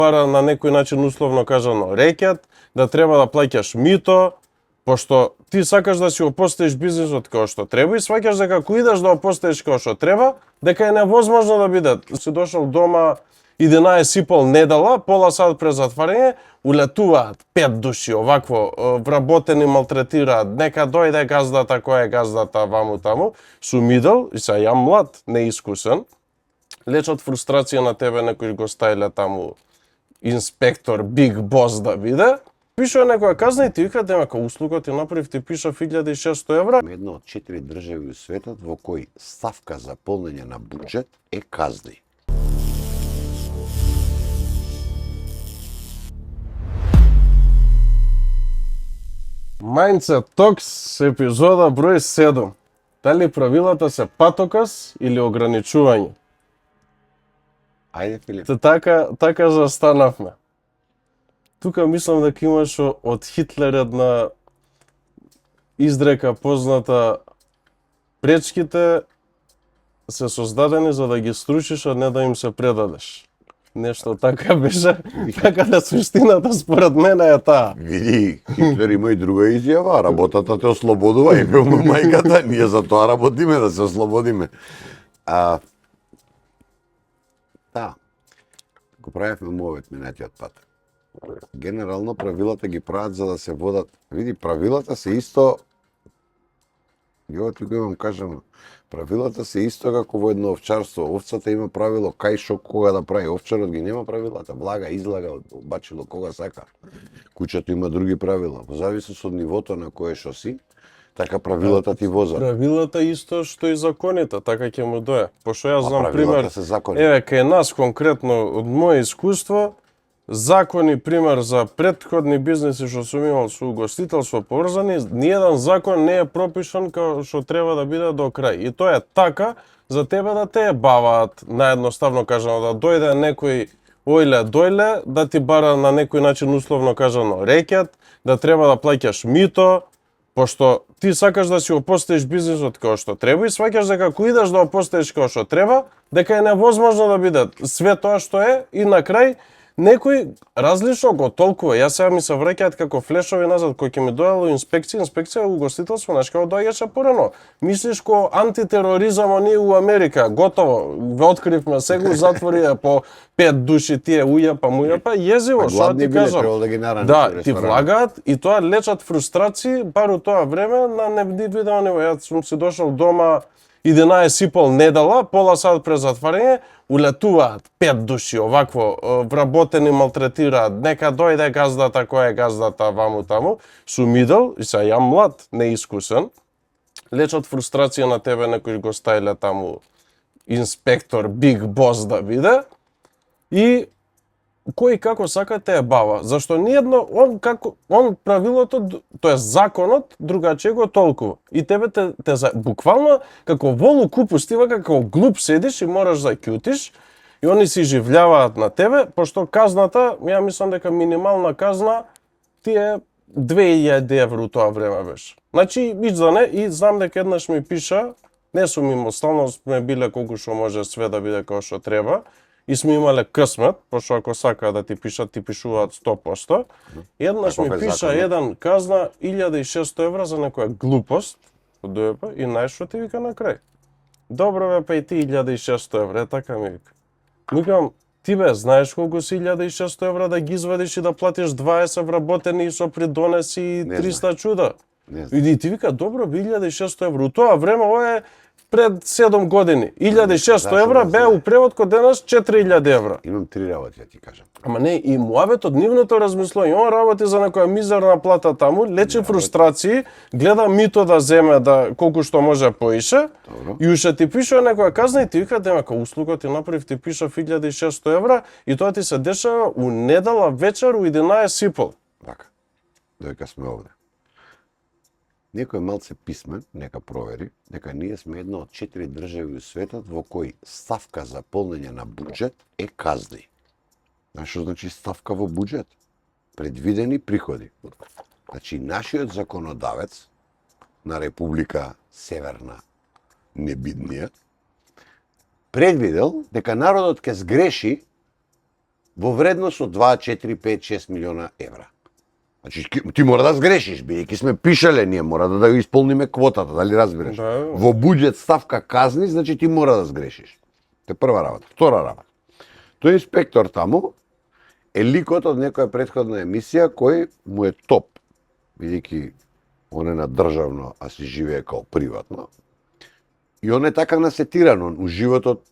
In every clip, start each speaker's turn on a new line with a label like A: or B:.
A: бара на некој начин условно кажано рекет, да треба да плаќаш мито, пошто ти сакаш да си го поставиш бизнисот како што треба и сваќаш дека ако идеш да го поставиш како што треба, дека е невозможно да биде. Си дошол дома 11:30 недела, пола сат пред затварање, улетуваат 5 души овакво, вработени, малтретираат, нека дојде газдата, која е газдата, ваму таму, су мидел, и са јам млад, неискусен, лечат фрустрација на тебе, некој го стајле таму инспектор, биг бос да биде, пишува некоја казна и ти вика, дека услуга ти направив, ти пиша 1600 евра.
B: Една од 4 држави у светот во кој ставка за полнење на буџет е казни.
A: Mindset Talks, епизода број 7. Дали правилата се патокас или ограничување?
B: Ајде, Филип.
A: Така застанавме. Тука мислам дека имаш од Хитлер една изрека позната: пречките се создадени за да ги струшиш, а не да им се предадеш. Нешто така беше, така да суштината според мене е таа.
B: Види, Хитлер има и друга изјава, работата те ослободува и певно мајката, ние за тоа работиме, да се ослободиме. Да, го правевме мовет минатиот пат. Генерално правилата ги прават за да се водат. Види, правилата се исто, ти го имам кажано, правилата се исто како во едно овчарство. Овцата има правило кај шо кога да прави. Овчарот ги нема правилата. Влага, излага, бачило кога сака. Куќето има други правила. Во зависност од нивото на кое шо си, така правилата ти возат.
A: Правилата исто што и законите, така ќе му дое. Пошто јас знам пример,
B: се закони.
A: еве кај нас конкретно од моје искуство, закони пример за претходни бизнеси што сум имал со угостителство поврзани, ниеден закон не е пропишан како што треба да биде до крај. И тоа е така за тебе да те баваат, наедноставно кажано, да дојде некој дојле, да ти бара на некој начин условно кажано рекет, да треба да плаќаш мито, пошто ти сакаш да си го поставиш бизнисот како што треба и сваќаш дека ако идеш да го поставиш како што треба, дека е невозможно да биде све тоа што е и на крај некој различно го толкува. Јас сега ми се враќаат како флешови назад кој ќе ми дојало инспекција угостителство, знаеш како доаѓаше порано. Мислиш ко антитероризам оние у Америка, готово, ве откривме сега, затвори по 5 души тие уја па језиво, што ти кажам. Да, ти влагаат и тоа лечат фрустрации бар у тоа време на невидено ниво. Јас сум си дошол дома 11:30 недела, пола сат пред затварање, улетуваат 5 души овакво, вработени, малтретираат, нека дојде газдата, која е газдата, ваму таму, су мидел, и са јам млад, неискусен, лечат фрустрација на тебе, некој го стајле таму инспектор, биг бос да биде, и кој како сака те е бава, зашто ниедно, он правилото, тоа е законот, другаче го толкува. И тебе те буквално, како волу купус, ти како глуп седиш и мораш да ќутиш, и они си живljаваат на тебе, пошто казната, ја мислам дека минимална казна ти е 2000 евро у тоа време беше. Значи, не, и знам дека еднаш ми пиша, не сум имал, стално сме биле колку што може све да биде како што треба, и сме имале късмет, пошто ако сака да ти пишат, ти пишуваат 100%. Еднаш ми пиша еден казна 1600 евра за некоја глупост, и знаеш што ти вика на крај? Добро бе, па и ти 1600 евра, така ми вика. Викам, ти бе, знаеш колку си 1600 евра да ги извадиш и да платиш 20 вработени и со придонеси и 300 чуда? И ти вика, добро бе, 1600 евра. У тоа време, ова е пред 7 години. 1600 евра беа у превод кod денес 4000 евра.
B: Имам 3 работи, ја ти кажам.
A: Ама не, и муабетот, нивното размислување, он работи за некоја мизерна плата таму, лечи фрустрации, гледа мито да земе да колку што може поише, и уште ти пишува некоја казна и ти вика дека услуга ти направив, ти пиша 1600 евра и тоа ти се дешава у недела вечер у 11:30.
B: Така, доека сме овде. Некој малце писмен, нека провери, дека ние сме една од 4 држави у светот во кој ставка за полнење на буџет е казни. Знаеш што значи ставка во буџет? Предвидени приходи. Значи, нашиот законодавец на Република Северна Небиднија предвидел дека народот ќе сгреши во вредност од 2, 4, 5, 6 милиона евра. Значи, ти мора да сгрешиш, бидејќи сме пишале, ние мора да го исполниме квотата, дали разбираш?
A: Да.
B: Во буџет ставка казни, значи ти мора да сгрешиш. Тоа е прва работа. Втора работа. Тој инспектор таму е ликот од некоја претходна емисија кој му е топ, бидејќи он е на државно, а си живее као приватно. И он е така насетиран, он у животот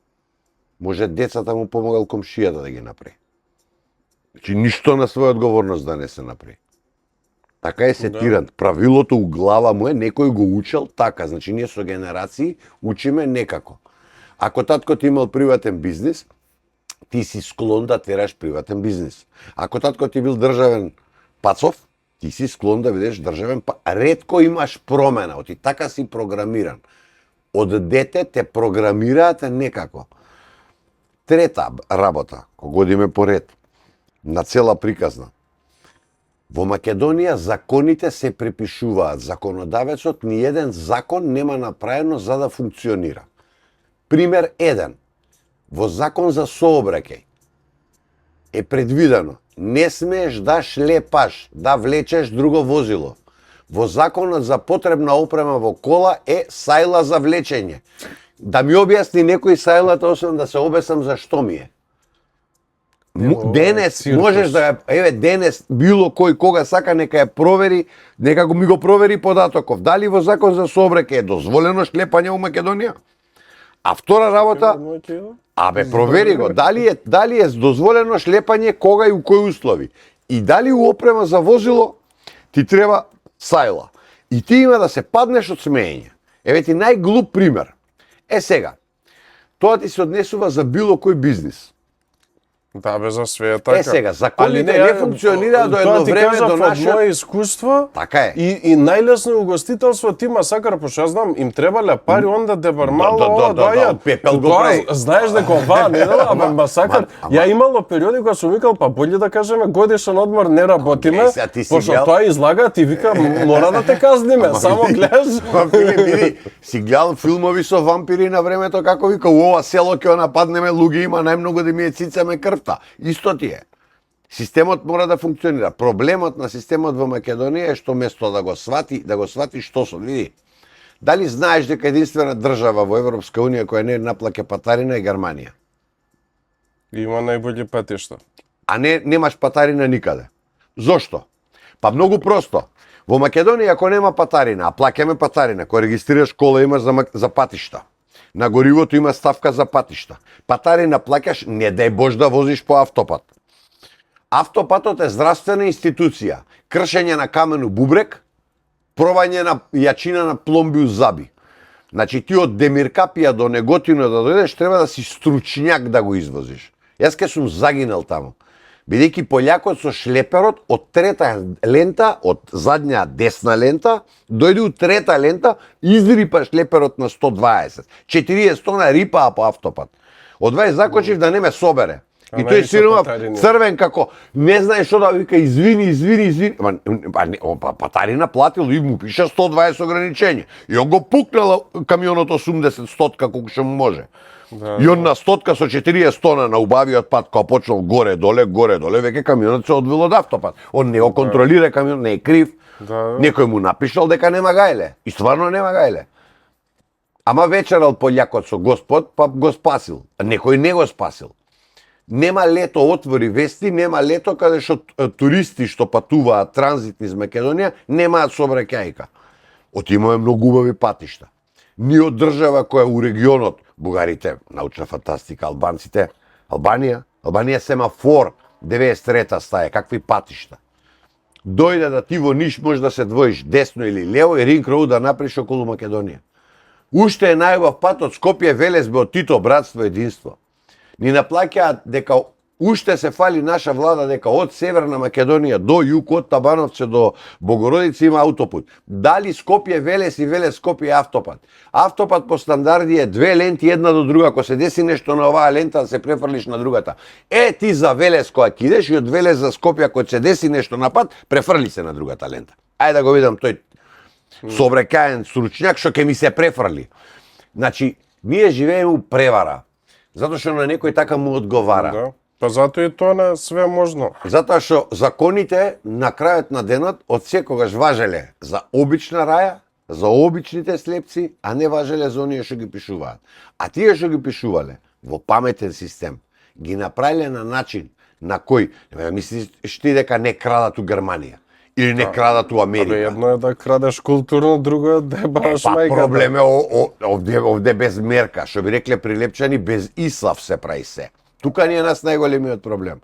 B: може децата му помогал комшијата да ги направи. Значи ништо на своја одговорност да не се направи. Така е сетиран. Да. Правилото у глава му е, некој го учел така. Значи ние со генерации учиме некако. Ако татко ти имал приватен бизнис, ти си склон да тераш приватен бизнис. Ако татко ти бил државен пацов, ти си склон да бидеш државен пацов. Ретко имаш промена, ти така си програмиран. Од дете те програмираат некако. Трета работа, кога одиме по ред, на цела приказна. Во Македонија законите се препишуваат. Законодавецот ни еден закон нема направено за да функционира. Пример 1. Во закон за сообраќај е предвидено не смееш да шлепаш, да влечеш друго возило. Во законот за потребна опрема во кола е сајла за влечење. Да ми објасни некој сајлата, освен да се обесам за што ми е. Денес можеш да денес било кој кога сака нека ја провери, нека ми го провери податоков. Дали во закон за сообраќај е дозволено шлепање во Македонија? А втора работа, провери го, дали е дозволено шлепање кога и у кои услови. И дали у опрема за возило ти треба сајла. И ти има да се паднеш од смеење. Еве ти најглуп пример. Сега, тоа ти се однесува за било кој бизнис.
A: Да, бе, за све е така.
B: Сега, законите не функционираат до едно време до наше...
A: Тоа мое искуство.
B: Така е.
A: И најлесно угостителство, ти масакар, пошто јас знам, им требале пари, онда дебармало, ова доаѓаат.
B: Пепел го прави.
A: Знаеш дека оваа недела, абе масакар, ја имало периоди кога сум викал, па боле да кажеме годишен одмор не работиме, пошто тоа излага, ти вика, мора да те казниме, само гледаш.
B: Види, си гледал филмови со вампири на времето, како вика, у ова село ќе нападнеме, луѓе има најмногу да ми е цицаме крвта. Исто ти е. Системот мора да функционира. Проблемот на системот во Македонија е што место да го свати што се. Види, дали знаеш дека единствена држава во Европска Унија која не наплаќа патарина е Германија?
A: Има најбољи патишта.
B: А немаш патарина никаде. Зошто? Па многу просто. Во Македонија ако нема патарина, а плаќаме патарина, кој регистрираш кола имаш за патишта. На горивото има ставка за патишта. Патарина плаќаш, не дај Бож да возиш по автопат. Автопатот е здравствена институција. Кршење на камену бубрек, пробање на јачина на пломби у заби. Значи ти од Демиркапија до Неготино да дојдеш, треба да си стручњак да го извозиш. Јас ке сум загинал таму. Бидејќи полјакот со шлеперот од трета лента, од задња десна лента, дојде у трета лента, изрипа шлеперот на 120. 40 тона рипаа по автопат. Од 20 закочив да не ме собере. И тој сирма црвен како, не знае што да вика, извини. Патарина платил и му пиша 120 ограничење. И он го пукнала камионот 80-100 како што му може. И он на 100 со 40 тона на убавиот пат, кога почнал горе-доле, веќе камионот се одвил од автопат. Он не го контролира камионот, не е крив. Некој му напишал дека нема гајле. И стварно нема гајле. Ама вечерал полјакот со Господ, па го спасил. А некој не го спасил. Нема лето, отвори вести, нема лето каде што туристи што патуваат транзит из Македонија немаат сообраќајка. Имаме многу убави патишта. Ние од држава која у регионот, бугарите, научна фантастика, албанците, Албанија семафор 93-та стаја, какви патишта. Дојде да ти во Ниш може да се двоиш десно или лево и ринг роуд да направиш околу Македонија. Уште е најубав пат од Скопје Велес бе од Тито, братство, единство. Ни наплаќаат дека уште се фали наша влада дека од Северна Македонија до југ, од Табановце до Богородица има аутопут. Дали Скопје Велес и Велес Скопје автопат? Автопат по стандарди е две ленти една до друга. Ако се деси нешто на оваа лента, да се префрлиш на другата. Ти за Велес кога ќе идеш и од Велес за Скопје, ако се деси нешто на пат, префрли се на другата лента. Ајде да го видам тој сообраќаен стручњак што ќе ми се префрли. Значи, ние живееме у превара. Затоа што на некој така му одговара.
A: Па затоа и тоа на све можно.
B: Затоа што законите на крајот на денот од секогаш важеле за обична раја, за обичните слепци, а не важеле за оние што ги пишуваат. А тие што ги пишувале во паметен систем, ги направиле на начин на кој, мислиш ти дека не крадат у Германија или не крадат у Америка.
A: Абе, едно е да крадеш културно, друго е да баш мајка.
B: Проблем е овде без мерка, што би рекле прилепчани, без ислав се прави се. Тука ни е нас најголемиот проблем.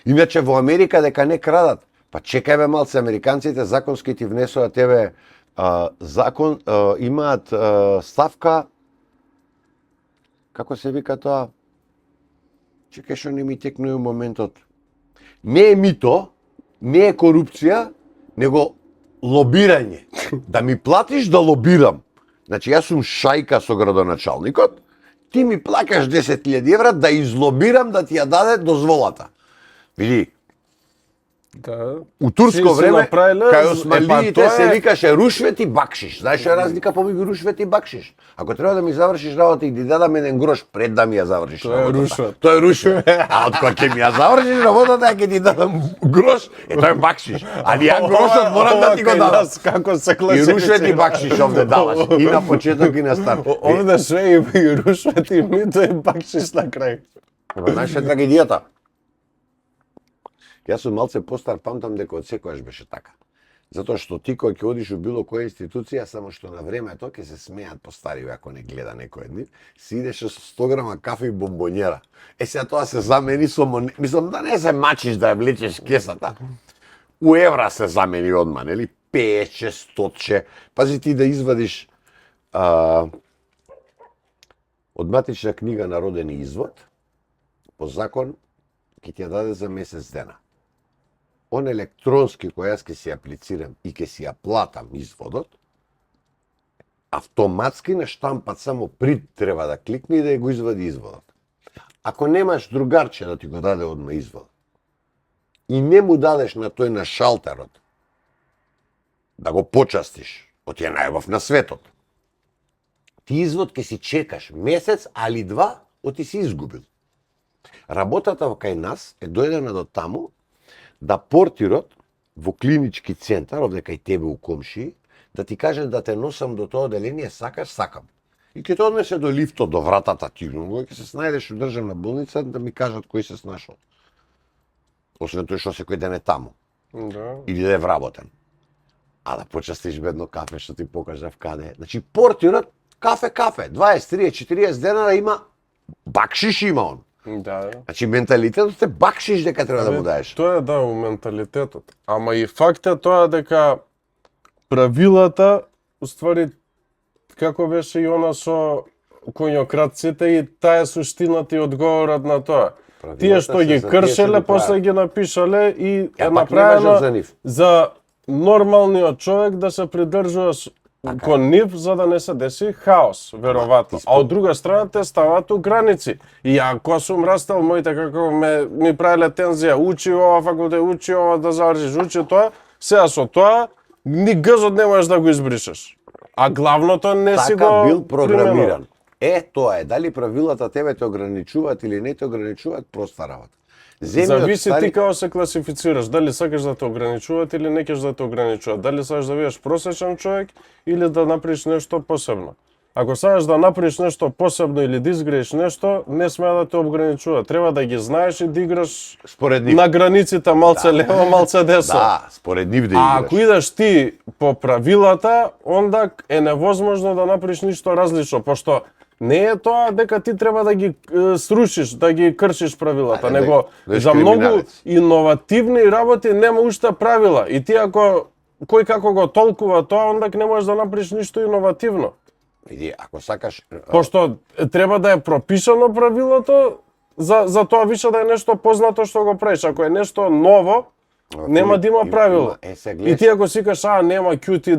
B: Иначе во Америка дека не крадат, па чекај бе малце, американците законски ти внесуваат тебе закон, имаат ставка, како се вика тоа? Чекај што не ми текнува моментот. Не е мито, не е корупција, него лобирање. Да ми платиш да лобирам. Значи, јас сум шајка со градоначалникот, ти ми плакаш 10.000 евра да излобирам да ти ја даде дозволата. Види,
A: Да.
B: у турско
A: Си
B: време,
A: направиле,
B: кај османлиите
A: тоа
B: се
A: е-
B: викаше рушвет и бакшиш. Знаеш што е разлика помеѓу рушвет и бакшиш? Ако треба да ми завршиш работа и ти дадам еден грош пред да ми ја завршиш
A: Тоа е
B: работата.
A: рушвет.
B: Тоа е рушвет. А од кога ќе ми ја завршиш работата, ќе ти дадам грош, тоа е бакшиш. Али ја грошот морам да ти го
A: Ова кај
B: дадам.
A: нас како се
B: И
A: класифицира.
B: рушвет и бакшиш овде даваш. И на почеток и на старт.
A: Овде све и рушвет и мито и бакшиш на крај.
B: Знаеш што е трагедијата? Јас сум малце постар, памтам дека од секојаш беше така. Затоа што ти кога ќе одиш у било која институција, само што на времето ќе се смеат постари ако не гледа некој од нив, си идеше со 100 грама кафе и бомбонјера. Сега тоа се замени со мислам да не се мачиш да ја влечеш кесата. У евра се замени одма, нели? 5, 100. Пази ти да извадиш од матична книга на родени извод, по закон ќе ти ја даде за месец дена. Он електронски кој јас ќе си аплицирам и ќе си ја платам изводот, автоматски на штампат само прит треба да кликне и да ја го извади изводот. Ако немаш другарче да ти го даде одма извод и не му дадеш на тој на шалтерот да го почастиш, оти е најубав на светот, ти извод ќе си чекаш месец, али два, оти си изгубил. Работата кај нас е дојдена до таму да портирот во клинички центар, овде кај тебе у комши, да ти каже да те носам до тоа оделение, сакаш, сакам. И ќе те однесе до лифтот, до вратата ти, кога ќе се снајдеш у државна болница, да ми кажат кој се снашол. Освен тој што секој ден е таму.
A: Да.
B: Или да е вработен. А да почастиш бедно кафе што ти покажав каде. Значи портирот кафе, 20, 30, 40 дена да има бакшиш има он.
A: Да.
B: Значи менталитетот е бакшиш дека треба да му даеш.
A: Тоа е да, у менталитетот. Ама и факт е тоа дека правилата, уствари, како беше и она со коњократците, и таа е суштината и одговорот на тоа. Тие што ги кршеле, после ги напишале и е направено
B: за нив.
A: за нормалниот човек да се придржува кон нив за да не се деси хаос, веројатно. А од друга страна те ставаат у граници. И ако сум растал, моите како ми правиле тензија, учи ова факултет, учи ова да завршиш, учи тоа, сега со тоа ни гзот не можеш да го избришеш. А главното не си
B: Така
A: го
B: бил програмиран.
A: применувал.
B: Тоа е, дали правилата тебе те ограничуваат или не те ограничуваат, проста работа.
A: Зависи ти како се класифицираш, дали сакаш да те ограничуваат или не ќе да те ограничуваат, дали сакаш да бидеш просечен човек или да направиш нешто посебно. Ако сакаш да направиш нешто посебно или да изграиш нешто, не смеа да те ограничува. Треба да ги знаеш и да играш
B: според нив.
A: на границите малце лево, малце десно.
B: Да, според нив да
A: А
B: играш.
A: ако идеш ти по правилата, онда е невозможно да направиш ништо различно, пошто не е тоа дека ти треба да ги срушиш, да ги кршиш правилата,
B: Ајде,
A: него
B: да
A: за многу
B: криминалец.
A: иновативни работи нема уште правила. И ти ако кој како го толкува тоа, онда не можеш да направиш ништо иновативно.
B: Види, ако сакаш
A: Пошто треба да е пропишано правилото, за тоа више да е нешто познато што го правиш. Ако е нешто ново, нема да има правило. И ти ако си кажеш, нема кјути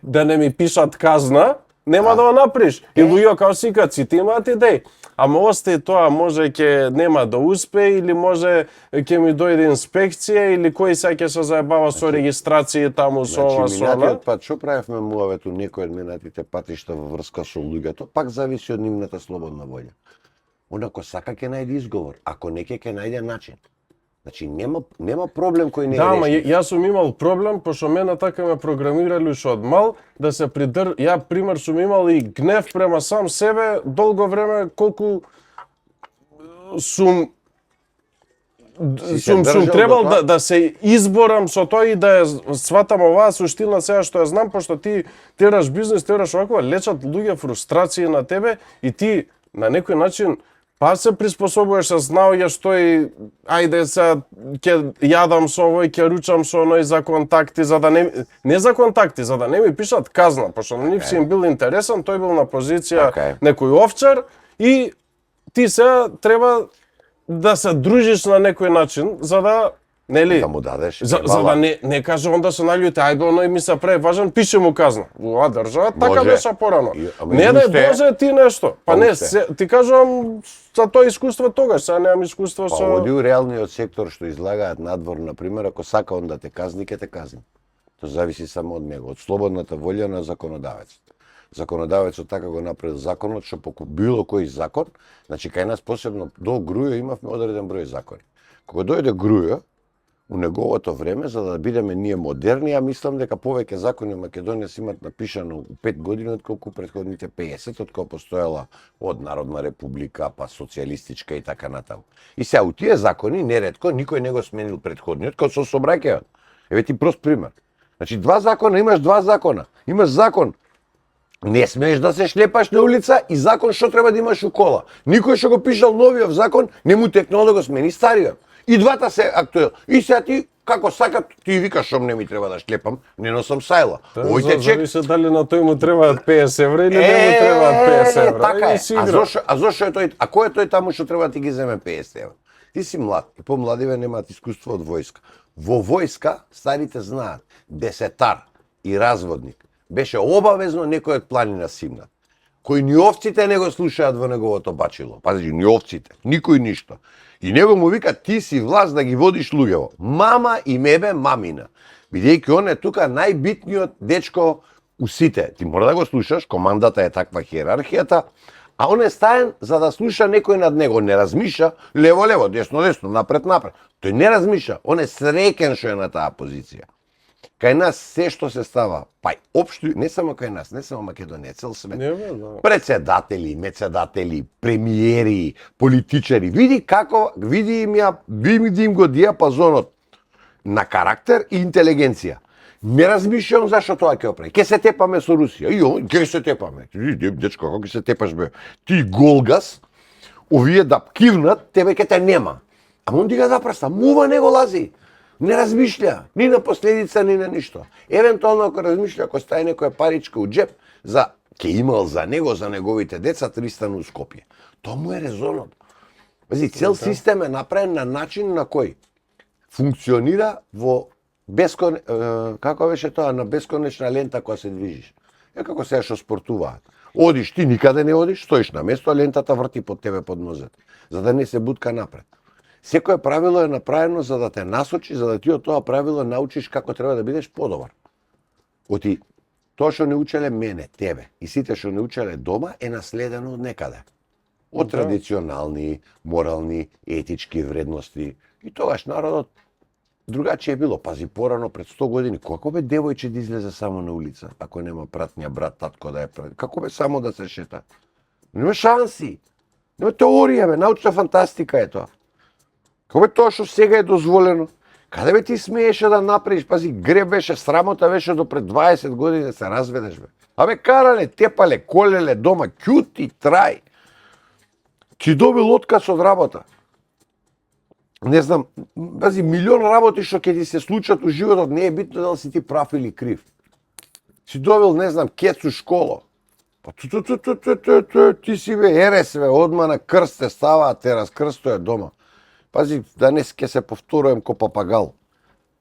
A: да не ми пишат казна, нема да го направиш. И луѓе као сикаат, сите имаат идеи. Ама остаи тоа, може ќе нема да успее, или може ќе ми дојде инспекција, или кој сега ќе се заебава со регистрација таму со ова, со она.
B: Минатиот пат, што правевме муавету некој од минатите патишта во врска со луѓето, пак зависи од нивната слободна волја. он ако сака ќе најде изговор, ако не ќе најде начин. Значи нема проблем кој не е
A: Да, ама
B: решен.
A: јас сум имал проблем, пошто мене така ме програмирали уште од мал, да се ја пример сум имал и гнев према сам себе долго време колку сум
B: држал
A: требал
B: до тоа?
A: да се изборам со тоа и да ја сватам оваа суштина сега што ја знам, пошто ти тераш бизнес, тераш оваква, лечат луѓе фрустрации на тебе и ти на некој начин па се приспособуваш, се знаоѓаш тој, ајде сега ќе јадам со овој, ќе ручам со оној за контакти, за да не за контакти, за да не ми пишат казна, пошто на нив си им бил интересен, тој бил на позиција некој овчар и ти сега треба да се дружиш на некој начин, за да, нели,
B: Да му дадеш.
A: за да не каже онда се наљути, ајде оној ми се прави важен, пише му казна. Ова држава така
B: Може.
A: беше порано.
B: Ама
A: Не
B: и
A: дај
B: уште-
A: Боже ти нешто. Па
B: Па
A: не,
B: уште.
A: ти кажувам за тоа искуство тогаш, сега немам искуство
B: Па
A: со...
B: оди у реалниот сектор што излагаат надвор, на пример, ако сака он да те казни, ќе те казни. Тоа зависи само од него, од слободната волја на законодавецот. Законодавецот така го направил законот, што по било кој закон, значи кај нас посебно до Грујо имавме одреден број закони. Кога дојде Грујо, у неговото време, за да бидеме ние модерни, ја мислам дека повеќе закони во Македонија се имат напишано у 5 години отколку претходните 50, од кога постоела од Народна република, па социјалистичка и така натаму. И сега у тие закони неретко никој не го сменил претходниот, како со сообраќајот. Еве ти прост пример. Значи два закона, имаш два закона. Имаш закон не смееш да се шлепаш на улица и закон што треба да имаш у кола. Никој што го пишал новиот закон не му текнало да го смени стариот. И двата се актуел. И сега ти како сака ти викаш што не ми треба да шлепам, не носам сајла. Ојте чек.
A: Зависи дали на тој му требаат 50 евра или не му требаат 50 евра.
B: Така е.
A: И си игра.
B: А зошто е тој? А кој е тој таму што треба да ти ги земе 50 евра? Ти си млад и помладиве немаат искуство од војска. Во војска старите знаат десетар и разводник беше обавезно некој од планина симнат. Кој ни овците не го слушаат во неговото бачило. Пази, ни овците, никој ништо. И него му вика ти си власт да ги водиш луѓево. Мама и мебе мамина. Бидејќи он е тука најбитниот дечко у сите. Ти мора да го слушаш, командата е таква хиерархијата, а он е стаен за да слуша некој над него. Не размиша лево-лево, десно-десно, напред-напред. Тој не размиша, он е среќен што е на таа позиција. Кај нас се што се става, па општо, не само кај нас, не само Македонија, цел свет.
A: Не бе, да.
B: Председатели, мецедатели, премиери, политичари, види им го диапазонот на карактер и интелигенција. Не размишljам зашто тоа ќе оправи. Ке се тепаме со Русија. И он, ке се тепаме. Дечко, како ќе се тепаш бе? Ти голгас, овие да кивнат, тебе ќе те нема. Ама он дига да прста, мува не го лази. Не размишља, ни на последица, ни на ништо. Евентуално ако размишља, ако стае некоја паричка у джеп, ќе имал за него, за неговите деца 300 у Скопје. Тоа му е резонот. Пази, цел систем е направен на начин на кој функционира во како беше тоа, на бесконечна лента која се движиш. Е како сега што спортуваат. Одиш, ти никаде не одиш, стоиш на место, а лентата врти под тебе под нозете, за да не се бутка напред. Секое правило е направено за да те насочи, за да ти од тоа правило научиш како треба да бидеш подобар. Оти, тоа што не учеле мене, тебе и сите што не учеле дома е наследено од некаде. Од традиционални, морални, етички вредности. И тогаш народот другачие е било. Пази, порано пред 100 години, како бе девојче да излезе само на улица, ако нема пратња, брат, татко да ја прави? Како бе само да се шета? Нема шанси. Нема теорија, бе, научна фантастика е тоа. Како бе тоа што сега е дозволено? Каде бе ти смееше да направиш? Пази, греб беше, срамота беше до пред 20 години да се разведеш, бе. Абе, карале, тепале, колеле дома, кјути, трај. Ти добил отказ од работа. Не знам, пази, милион работи што ќе ти се случат у животот, не е битно дали си ти прав или крив. Си добил, не знам, кецу школо. Па ти си бе ерес, бе, одма на крст те ставаат, те раскрстуе дома. Пази, данес ќе се повторувам ко папагал.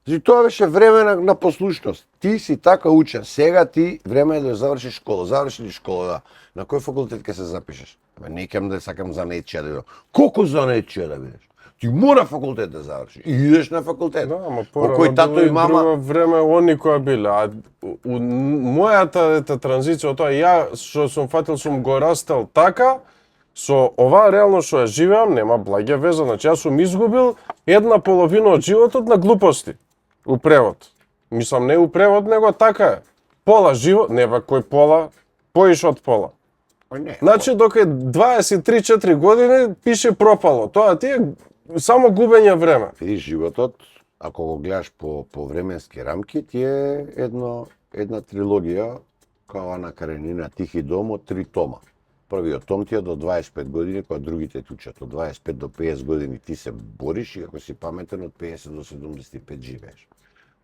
B: Значи, тоа беше време на послушност. Ти си така учен, сега ти време е да завршиш школа. Заврши ли школа, да. На кој факултет ќе се запишеш? Не кем да сакам занаетчија да бидам. Колку занаетчија да бидеш? Ти мора факултет да завршиш. И идеш на факултет.
A: Да, ама
B: По кој тато и мама...
A: друго време они која биле. А у мојата транзиција од тоа, ја што сум фатил, сум го растел така, Со ова реално што ја живеам, нема благја веза. Значи, јас сум изгубил една половина од животот на глупости. У превод. Мислам, не у превод, него така е. Пола живот, не ба кој пола, поише од пола.
B: Не.
A: Значи, дока е 23-4 години, пише пропало. Тоа ти е само губење време.
B: Видиш, животот, ако го гледаш по временски рамки, ти е една трилогија, као Ана Каренина, Тихи дом од 3 тома. Првиот том ти е до 25 години, кога другите ти учат. Од 25 до 50 години ти се бориш и ако си паметен, од 50 до 75 живееш.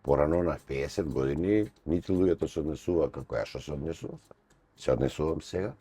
B: Порано на 50 години, нити луѓето се однесува како ја што се однесува. Се однесувам сега.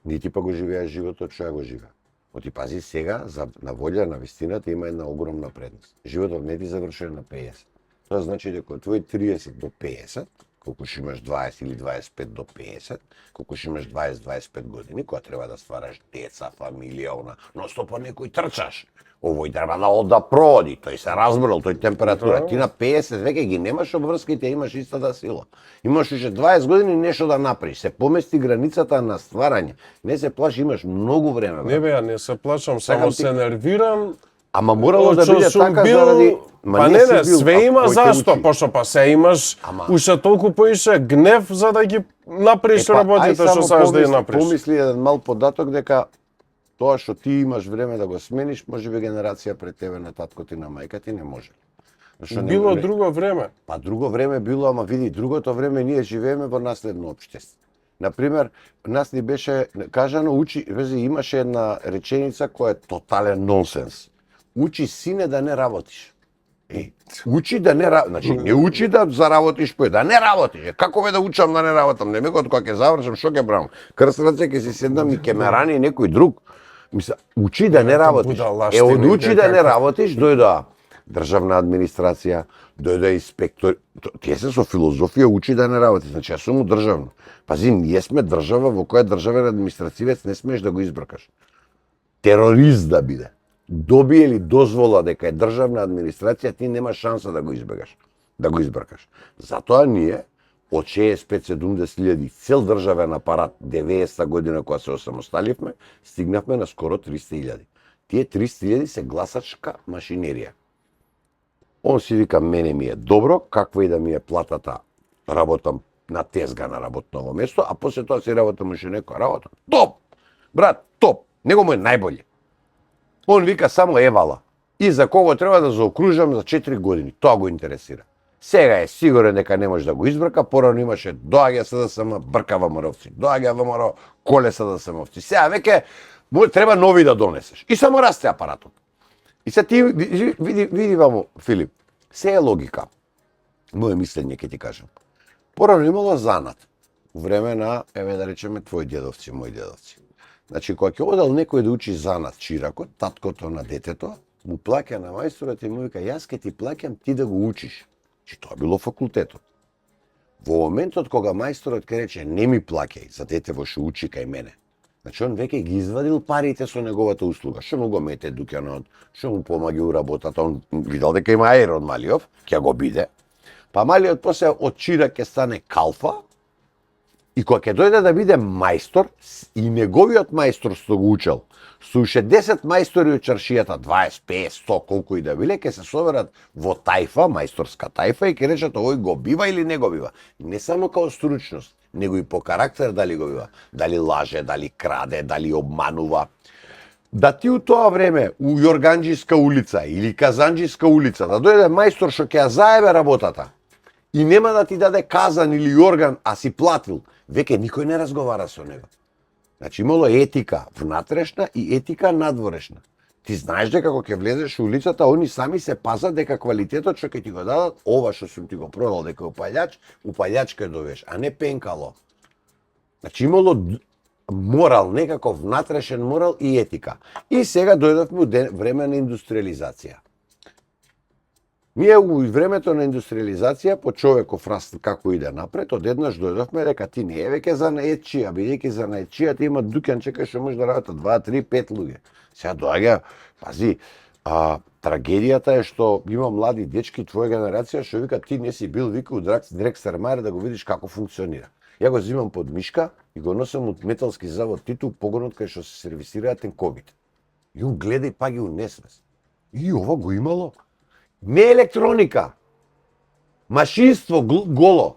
B: Нити па го живееш животот што ја го живеа. Оти пази сега, на волја на вистината има една огромна предност. Животот не ти завршува на 50. Тоа значи дека од твој 30 до 50, колку што имаш 20 или 25 до 50, колку што имаш 20-25 години, кога треба да ствараш деца, фамилија, но стопа некој трчаш. Овој треба да проди, тој се разбрал, тој температура. Ти на 50 веќе ги немаш обврските, имаш истата сила. Имаш уште 20 години нешто да направиш. Се помести границата на стварање. Не се плаши, имаш многу време.
A: Не бе, ја не се плачам, само се нервирам.
B: Ама морало да биде така заради...
A: Па не, све има зашто, пошто па се имаш уште толку поише гнев за да ги направиш работите што сакаш да ја направиш.
B: Помисли еден мал податок дека тоа што ти имаш време да го смениш, можеби генерација пред тебе на татко ти, на мајка ти не може.
A: Било друго време.
B: Па друго време било, ама види, другото време ние живееме во наследно општество. Например, нас ни беше кажано, имаше една реченица која е тотален нонсенс. Учи сине да не работиш. Учи да не работиш. Значи, не учи да заработиш да не работиш. Како бе да учам да не работам? Не мекот кога ќе завршам, што ќе правам? Крст раце ќе си седнам и ќе ме рани некој друг. Мисля, учи да не работиш. Од учи да не работиш, дојда државна администрација, дојде инспектор. Тие се со филозофија учи да не работиш. Значи, јас сум државно. Пази, ние сме држава во која државен административец не смееш да го избркаш. Терорист да биде. Добие ли дозвола дека е државна администрација, ти нема шанса да го избегаш, да го избркаш. Затоа ние од 65-70.000 цел државен апарат 90-та година кога се осамосталивме, стигнавме на скоро 300.000. Тие 300.000 се гласачка машинерија. Он си вика, мене ми е добро, каква и да ми е платата, работам на тезга на работново место, а после тоа си работам уште некоја работа. Топ! Брат, топ! Него му е најбоље. Он вика само евала. И за кого треба да заокружам за 4 години. Тоа го интересира. Сега е сигурен дека не може да го избрка, порано имаше доаѓа СДСМ, брка ВМРО-вци. Доаѓа ВМРО, коле СДСМ-овци. Сега веќе треба нови да донесеш. И само расте апаратот. И се ти види вамо, Филип, се е логика. Моје мислење ќе ти кажам. Порано имало занат. Во време на, еве да речеме, твои дедовци, мои дедовци. Значи, кога ќе одел некој да учи занат чиракот, таткото на детето, му плаќа на мајсторот и му вика, јас ке ти плаќам ти да го учиш. Че тоа било факултетот. Во моментот кога мајсторот ке рече, не ми плаќај, за детево што учи кај мене. Значи, он веќе ги извадил парите со неговата услуга. Што му го мете дуќанот, што му помаѓа у работата, он видел дека има аер од малиот, ќе го биде. Па малиот после од чирак ќе стане калфа, и кога ќе дојде да биде мајстор, и неговиот мајстор што го учел, со уште 10 мајстори од чаршијата, 20, 50, 100, колку и да биле, ќе се соберат во тајфа, мајсторска тајфа, и ќе речат овој го бива или не го бива. Не само као стручност, него и по карактер дали го бива. Дали лаже, дали краде, дали обманува. Да ти у тоа време, у Јорганџиска улица или Казанџиска улица, да дојде мајстор што ќе ја заебе работата, и нема да ти даде казан или јорган, а си платил, веќе никој не разговара со него. Значи имало етика внатрешна и етика надворешна. Ти знаеш дека кога ќе влезеш у улицата, они сами се пазат дека квалитетот што ќе ти го дадат, ова што сум ти го продал дека упалјач ќе довеш, а не пенкало. Значи имало морал, некаков внатрешен морал и етика. И сега дојдовме у време на индустриализација. Ние у времето на индустриализација, по човеков раст како иде напред, одеднаш дојдовме дека ти не е веќе занаетчија, бидејќи занаетчијата има дуќанче кај што може да работат 2, 3, 5 луѓе. Сега доаѓа, пази, трагедијата е што има млади дечки твоја генерација што вика ти не си бил вика у Дрекстер Мајер да го видиш како функционира. Ја го земам под мишка и го носам од металски завод Титул, погонот кај што се сервисираат тенковите. И он гледа и паѓа у несвест. И ова го имало. Не електроника. Машинство голо.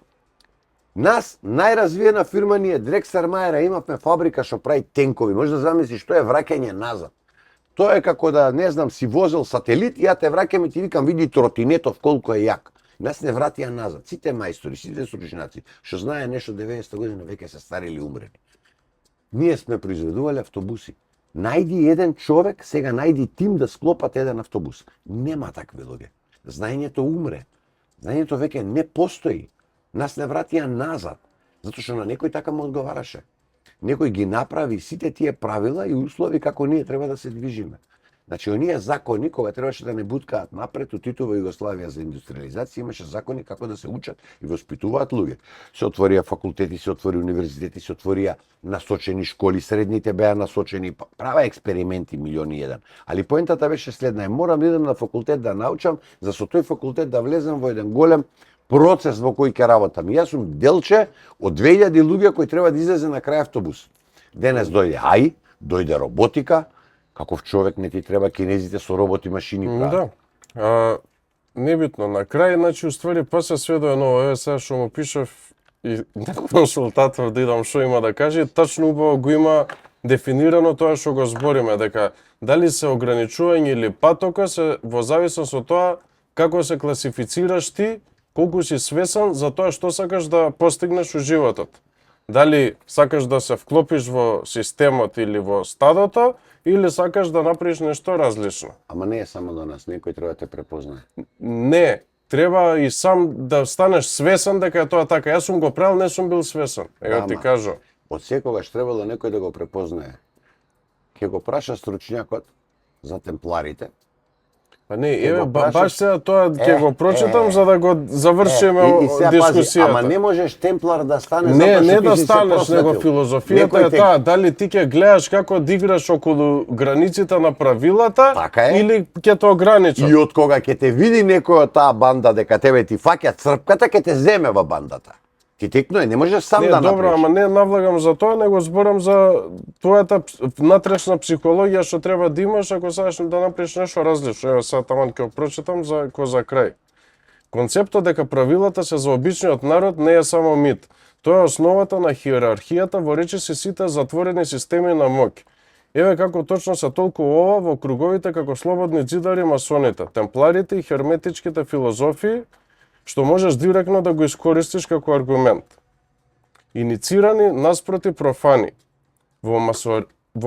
B: Нас најразвиена фирма ни е Дрексар Мајера, имавме фабрика што прави тенкови. Може да замислиш што е враќање назад. Тоа е како да, не знам, си возел сателит и ја те враќам и ти викам види тротинетов колку е јак. Нас не вратија назад. Сите мајстори, сите стручњаци што знае нешто 90 година веќе се старили и умрели. Ние сме произведувале автобуси. Најди еден човек, сега најди тим да склопат еден автобус. Нема такви луѓе. Знаењето умре. Знаењето веќе не постои. Нас не вратија назад, затоа што на некој така му одговараше. Некој ги направи сите тие правила и услови како ние треба да се движиме. Значи, оние закони, кога требаше да не буткаат напред, у Титова Југославија за индустриализација, имаше закони како да се учат и воспитуваат луѓе. Се отворија факултети, се отвори универзитети, се отворија насочени школи, средните беа насочени, права експерименти милиони еден. Али поентата беше следна, морам да идам на факултет да научам, за со тој факултет да влезам во еден голем процес во кој ќе работам. Јас сум делче од 2000 луѓе кои треба да излезе на крај автобус. Денес дојде АИ, дојде роботика, каков човек не ти треба, кинезите со роботи машини прават.
A: Да. Небитно, на крај, значи, уствари, па се сведува ново, еве сега што му пишав и на консултатор да идам што има да каже, тачно убаво го има дефинирано тоа што го збориме, дека дали се ограничување или патока се во зависност од тоа како се класифицираш ти, колку си свесен за тоа што сакаш да постигнеш у животот. Дали сакаш да се вклопиш во системот или во стадото, или сакаш да направиш нешто различно.
B: Ама не е само до нас, некој треба да те препознае.
A: Не, треба и сам да станеш свесен дека е тоа така. Јас сум го правил, не сум бил свесен. Ега ти кажу.
B: Од секогаш требало некој да го препознае. Ќе го праша стручњакот за темпларите.
A: Па не, еве, баш сега тоа ќе го прочитам за да го завршиме дискусијата.
B: Ама не можеш темплар да стане
A: не да станеш, него филозофијата е таа, дали ти ќе гледаш како да играш околу границите на правилата,
B: така
A: или ќе те ограничат.
B: И од кога ќе те види некој од таа банда дека тебе ти фаќа црпката, ќе те земе во бандата. Ти текно е, не можеш сам да направиш.
A: Добро, ама не навлагам за тоа, него зборам за твојата внатрешна психологија што треба да имаш ако сакаш да направиш нешто различно. Ево сега таман ќе го прочитам за крај. Концептот дека правилата се за обичниот народ не е само мит. Тоа е основата на хиерархијата во речиси сите затворени системи на моќ. Еве како точно се толкува ова во круговите како слободни ѕидари масоните, темпларите и херметичките филозофии, што можеш директно да го искористиш како аргумент. Иницирани наспроти профани. Во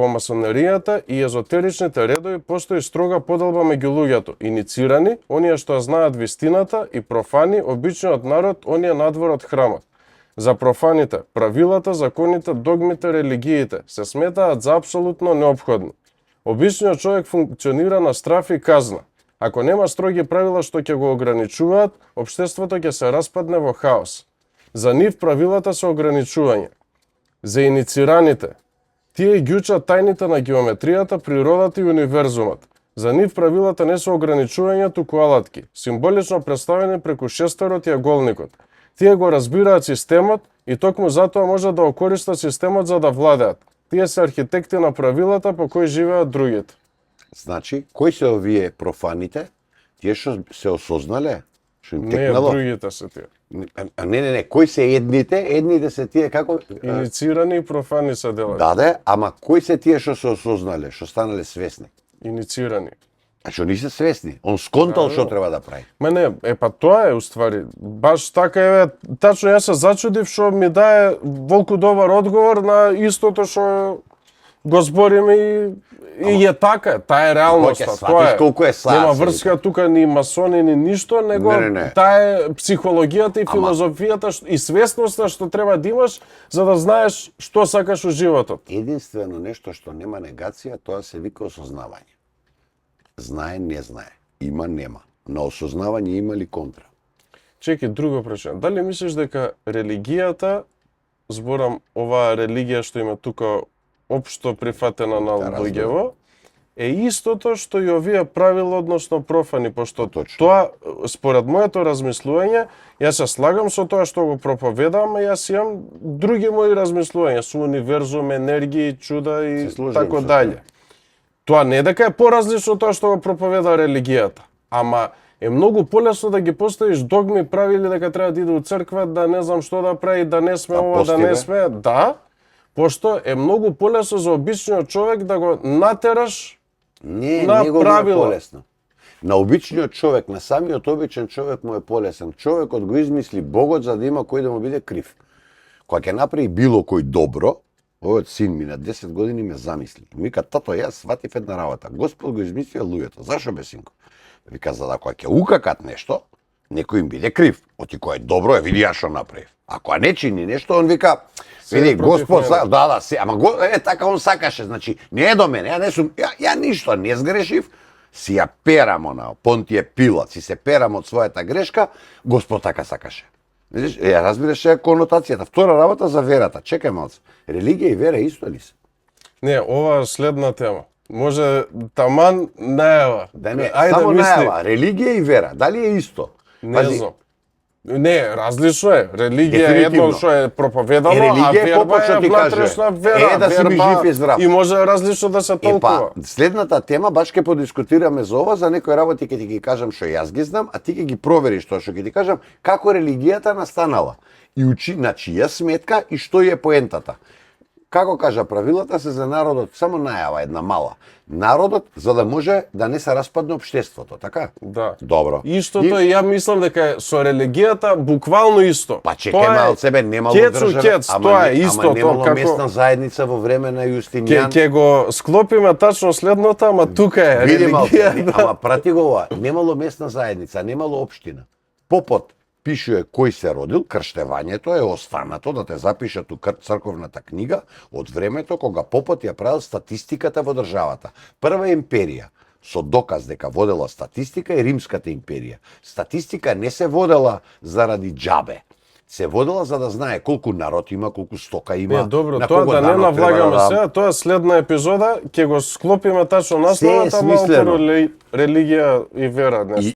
A: масонеријата и езотеричните редови постои строга поделба меѓу луѓето. Иницирани, оние што знаат вистината, и профани, обичниот народ, оние надвор од храмот. За профаните, правилата, законите, догмите, религиите се сметаат за апсолутно неопходни. Обичниот човек функционира на страф и казна. Ако нема строги правила што ќе го ограничуваат, општеството ќе се распадне во хаос. За нив правилата се ограничување. За иницираните, тие ги учат тајните на геометријата, природата и универзумот. За нив правилата не се ограничување, туку алатки, символично представени преку шестерот и аголникот. Тие го разбираат системот и токму затоа можат да го користат системот за да владеат. Тие се архитекти на правилата по кои живеат другите.
B: Значи, кои се овие профаните? Тие што се осознале? Што им текнало?
A: Не, другите се тие.
B: Не. Кои се едните? Едните се тие како...
A: Иницирани и профани се делат.
B: Да, ама кои се тие што се осознале? Што станале свесни?
A: Иницирани.
B: А што не се свесни? Он сконтал што треба да прави.
A: Ма не, па тоа е уствари. Баш така е, тачно јас се зачудив што ми дае волку добар одговор на истото што го збориме и е така, таа е реалноста.
B: Тоа е колку е сад.
A: Нема врска тука ни масони ни ништо, него таа е психологијата и филозофијата и свесноста што треба да имаш за да знаеш што сакаш у животот.
B: Единствено нешто што нема негација, тоа се вика осознавање. Знае, не знае. Има, нема. На осознавање има ли контра?
A: Чеки, друго прашање. Дали мислиш дека религијата, зборам оваа религија што има тука општо прифатена на луѓево, е истото што и овие правила односно профани, пошто
B: Точно.
A: тоа, според моето размислување, јас се слагам со тоа што го проповедам, а јас имам други мои размислувања со универзум, енергија, чуда и
B: Се служам
A: така
B: со
A: дале. Тоа не е дека е поразлично од тоа што го проповеда религијата, ама е многу полесно да ги поставиш догми, правили дека треба да иде у црква, да не знам што да прави, да не сме
B: Да
A: ова, да не
B: постига.
A: сме, да, пошто е многу полесно за обичниот човек да го натераш.
B: Не,
A: На
B: него му е
A: правила.
B: полесно. На обичниот човек, на самиот обичен човек му е полесен. Човекот го измисли Богот за да има кој да му биде крив. Кога ќе направи било кој добро, овој син ми на 10 години ме замисли. Вика, тато, јас сватив една работа. Господ го измислија луѓето. Зашо бе, синко? Вика, за да кога ќе укакат нешто, некој им биде крив. Оти кој е добро, види ја што направив. А кога не чини нешто, он вика, види,
A: против
B: Господ,
A: мене.
B: да, ама така он сакаше, значи, не е до мене, ја ништо не сгрешив, си ја перам она, Понтије Пилат, си се перам од својата грешка, Господ така сакаше. Видиш, ја разбираш ја конотацијата. Втора работа за верата. Чекај малце. Религија и вера исто ли се?
A: Не, ова е следна тема. Може таман најава.
B: Да не,
A: Ајде
B: само
A: мисли.
B: најава. Религија и вера, дали е исто?
A: Не знам. Не, различно е. Религија е едно
B: Дефинитивно.
A: што е проповедано,
B: Религија
A: а
B: е
A: верба
B: попот што
A: е
B: ти каже,
A: внатрешна вера.
B: да си ми
A: верба
B: жив и здрав.
A: И може различно да се
B: Е
A: толкува.
B: па, следната тема баш ќе подискутираме за ова, за некои работи ќе ти ги кажам што јас ги знам, а ти ќе ги провериш тоа што ќе ти кажам, како религијата настанала и на чија сметка и што е поентата. Како кажа правилата се за народот, само најава една мала. Народот за да може да не се распадне општеството, така?
A: Да.
B: Добро.
A: Истото и ја мислам дека е со религијата буквално исто.
B: Па чекај малце бе, немало
A: кецу
B: држава,
A: кец, тоа е исто,
B: ама немало
A: тоа како
B: местна заедница во време на
A: ќе
B: Јустинијан.
A: ќе го склопиме тачно следното, ама тука е
B: Види малце,
A: религија.
B: ама прати го ова, немало местна заедница, немало општина. Попот пишува кој се родил, крштевањето е останато да те запишат у црковната книга од времето кога попот ја правил статистиката во државата. Прва империја со доказ дека водела статистика е Римската империја. Статистика не се водела заради џабе. Се водела за да знае колку народ има, колку стока има,
A: Добро,
B: на
A: тоа
B: кого
A: да не
B: данок треба
A: навлагаме
B: да
A: сега, тоа е следна епизода, ќе го склопиме тачно
B: Се е
A: насловата, малку
B: смислено.
A: религија и вера.
B: И